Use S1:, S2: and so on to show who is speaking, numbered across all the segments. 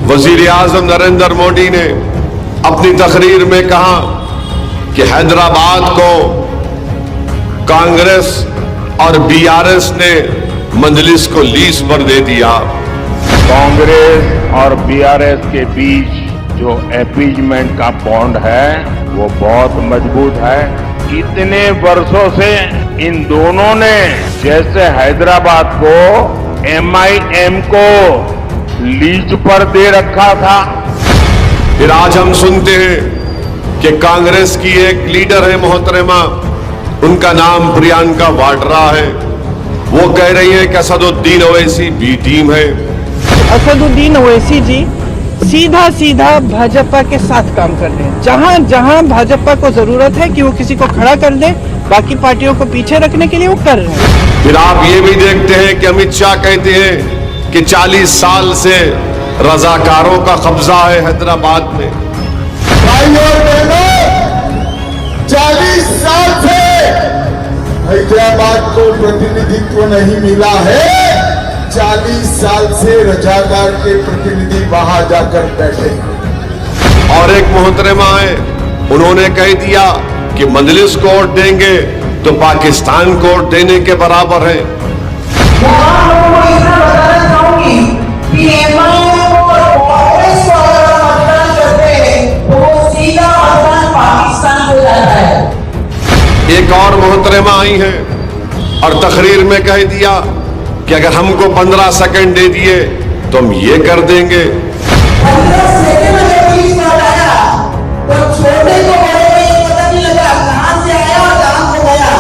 S1: वजीर आजम नरेंद्र मोदी ने अपनी तकरीर में कहा कि हैदराबाद को कांग्रेस और बीआरएस ने मजलिस को लीज पर दे दिया।
S2: कांग्रेस और बीआरएस के बीच जो अपीजमेंट का बॉन्ड है वो बहुत मजबूत है। इतने वर्षों से इन दोनों ने जैसे हैदराबाद को एमआईएम को लीज पर दे रखा था।
S1: फिर आज हम सुनते हैं कि कांग्रेस की एक लीडर है मोहतरमा, उनका नाम प्रियंका वाड्रा है। वो कह रही है कि असदुद्दीन ओवैसी बी टीम है।
S3: असदुद्दीन ओवैसी जी सीधा सीधा भाजपा के साथ काम कर रहे हैं। जहां जहां भाजपा को जरूरत है कि वो किसी को खड़ा कर दे, बाकी पार्टियों को पीछे रखने के लिए वो कर रहे हैं।
S1: फिर आप ये भी देखते हैं कि अमित शाह कहते हैं कि 40 साल से रजाकारों का कब्जा है हैदराबाद में।
S4: भाइयों और बहनों, 40 साल से हैदराबाद को प्रतिनिधित्व नहीं मिला है। 40 साल से रजाकार के प्रतिनिधि वहां जाकर बैठे।
S1: और एक मोहतरमा है, उन्होंने कह दिया कि मजलिस को वोट देंगे तो पाकिस्तान को वोट देने के बराबर है। एक और मोहतरमा आई है और तकरीर में कह दिया कि अगर हमको 15 सेकंड दे दिए तो हम ये कर देंगे।
S5: 15 सेकंड अगर बीच में आया तो छोटे को बड़े को ये पता नहीं लगा कहां से आया और कहां को गया।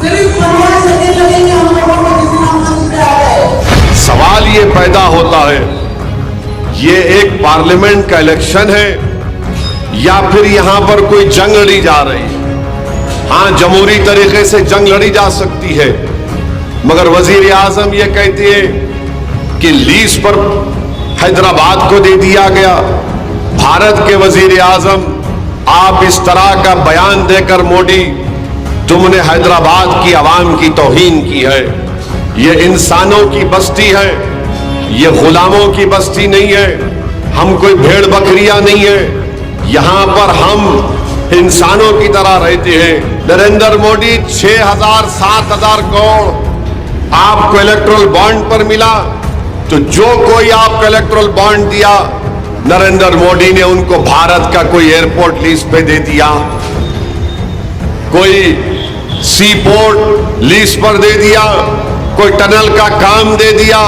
S5: सिर्फ 15 सेकंड लगेंगे हम लोगों को किसी ना मंच पे आ गए।
S1: सवाल ये पैदा होता है, ये एक पार्लियामेंट का इलेक्शन है या फिर यहां पर कोई जंग लड़ी जा रही है। हाँ, जमहूरी तरीके से जंग लड़ी जा सकती है, मगर वजीर आजम ये कहती है कि लीज पर हैदराबाद को दे दिया गया। भारत के वजीर आजम, आप इस तरह का बयान देकर मोदी, तुमने हैदराबाद की आवाम की तौहीन की है। ये इंसानों की बस्ती है, ये गुलामों की बस्ती नहीं है। हम कोई भेड़ बकरियां नहीं है, यहां पर हम इंसानों की तरह रहते हैं। नरेंद्र मोदी 6,000 7,000 करोड़ आपको इलेक्ट्रल बॉन्ड पर मिला, तो जो कोई आपको इलेक्ट्रल बॉन्ड दिया, नरेंद्र मोदी ने उनको भारत का कोई एयरपोर्ट लीज पे दे दिया, कोई सी पोर्ट लीज पर दे दिया, कोई टनल का काम दे दिया,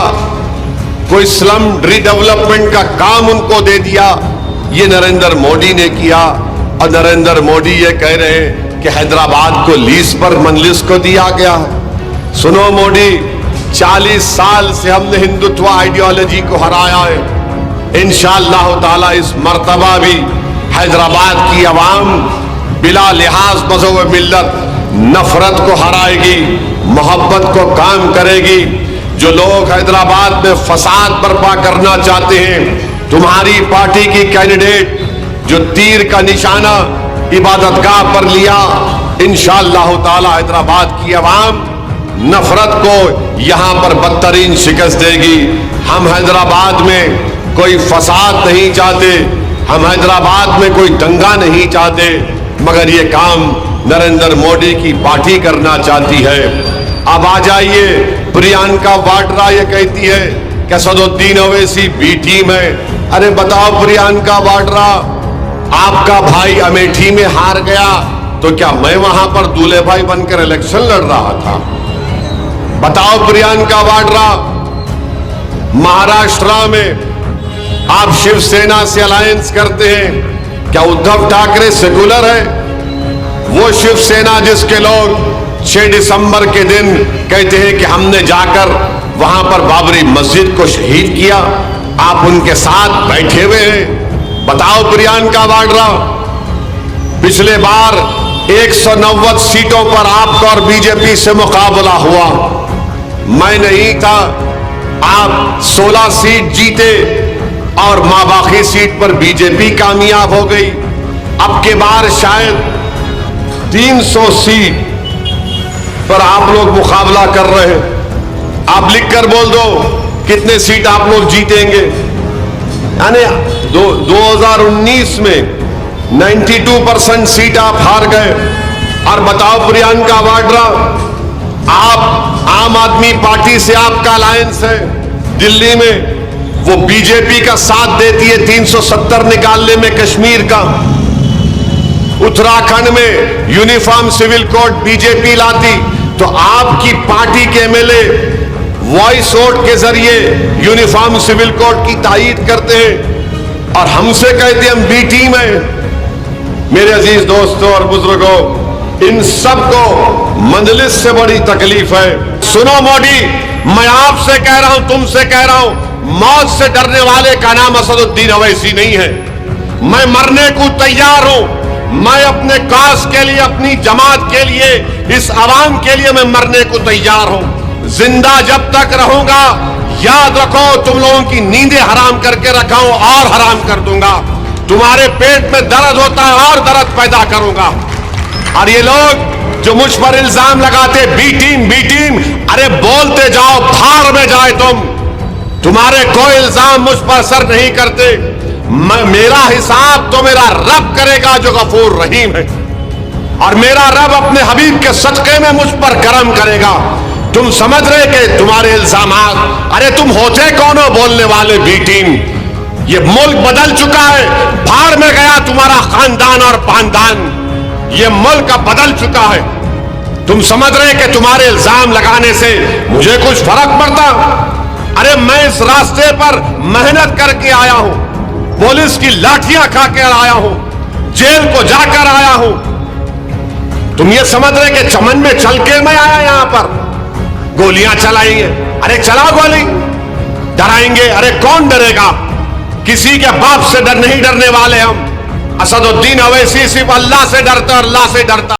S1: कोई स्लम रीडेवलपमेंट का काम उनको दे दिया। ये नरेंद्र मोदी ने किया। और नरेंद्र मोदी ये कह रहे हैं कि हैदराबाद को लीज पर मजलिस को दिया गया है। सुनो मोदी, 40 साल से हमने हिंदुत्व आइडियोलॉजी को हराया है। इंशाअल्लाह ताला इस मर्तबा भी हैदराबाद की आवाम बिला लिहाज मज़हब व मिल्लत नफरत को हराएगी, मोहब्बत को काम करेगी। जो लोग हैदराबाद में फसाद बर्पा करना चाहते हैं, तुम्हारी पार्टी की कैंडिडेट जो तीर का निशाना इबादतगाह पर लिया, इंशाअल्लाह ताला हैदराबाद की आवाम नफरत को यहां पर बदतरीन शिकस्त देगी। हम हैदराबाद में कोई फसाद नहीं चाहते, हम हैदराबाद में कोई दंगा नहीं चाहते, मगर ये काम नरेंद्र मोदी की पार्टी करना चाहती है। अब आ जाइए, प्रियंका वाड्रा ये कहती है कि असदुद्दीन ओवैसी बी टीम है। अरे बताओ प्रियंका वाड्रा, आपका भाई अमेठी में हार गया तो क्या मैं वहां पर दूल्हे भाई बनकर इलेक्शन लड़ रहा था? बताओ प्रियंका वाड्रा, महाराष्ट्र में आप शिवसेना से अलायंस करते हैं, क्या उद्धव ठाकरे सेकुलर है? वो शिवसेना जिसके लोग 6 दिसंबर के दिन कहते हैं कि हमने जाकर वहां पर बाबरी मस्जिद को शहीद किया, आप उनके साथ बैठे हुए हैं। बताओ प्रियंका वाड्रा, पिछले बार 190 सीटों पर आपका और बीजेपी से मुकाबला हुआ, मैं नहीं था। आप 16 सीट जीते और बाकी सीट पर बीजेपी कामयाब हो गई। अब के बार शायद 300 सीट पर आप लोग मुकाबला कर रहे हैं। आप लिखकर बोल दो कितने सीट आप लोग जीतेंगे। यानी 2019 में 92% सीट आप हार गए। और बताओ प्रियंका वाड्रा, आप आम आदमी पार्टी से आपका अलायंस है दिल्ली में, वो बीजेपी का साथ देती है 370 निकालने में कश्मीर का। उत्तराखंड में यूनिफॉर्म सिविल कोड बीजेपी लाती तो आपकी पार्टी के एमएलए वॉइस वोट के जरिए यूनिफॉर्म सिविल कोड की तायीद करते हैं और हमसे कहते हैं हम बी टीम है। मेरे अजीज दोस्तों और बुजुर्गों, इन सबको मंजलिस से बड़ी तकलीफ है। सुनो मोदी, मैं आपसे कह रहा हूं, तुमसे कह रहा हूं, मौत से डरने वाले का नाम असदुद्दीन अवैसी नहीं है। मैं मरने को तैयार हूं। मैं अपने काज के लिए, अपनी जमात के लिए, इस आवाम के लिए मैं मरने को तैयार हूं। जिंदा जब तक रहूंगा, याद रखो, तुम लोगों की नींदें हराम करके रखा हूं और हराम कर दूंगा। तुम्हारे पेट में दर्द होता है और दर्द पैदा करूंगा। और ये लोग जो मुझ पर इल्जाम लगाते बी टीम, अरे बोलते जाओ, फाड़ में जाए तुम। तुम्हारे कोई इल्जाम मुझ पर असर नहीं करते। मेरा हिसाब तो मेरा रब करेगा जो गफूर रहीम है, और मेरा रब अपने हबीब के सदके में मुझ पर करम करेगा। तुम समझ रहे कि तुम्हारे इल्जामात, अरे तुम होते कौन हो बोलने वाले बी टीम? ये मुल्क बदल चुका है, भाड़ में गया तुम्हारा खानदान और पानदान। ये मुल्क अब बदल चुका है। तुम समझ रहे कि तुम्हारे इल्जाम लगाने से मुझे कुछ फर्क पड़ता? अरे मैं इस रास्ते पर मेहनत करके आया हूं, पुलिस की लाठियां खाकर आया हूं, जेल को जाकर आया हूं। तुम ये समझ रहे कि चमन में चल के मैं आया यहां पर? गोलियां चलाएंगे, अरे चलाओ गोली। डराएंगे, अरे कौन डरेगा? किसी के बाप से नहीं डरने वाले हम। असदुद्दीन अवैसी सिर्फ अल्लाह से डरता, अल्लाह से डरता।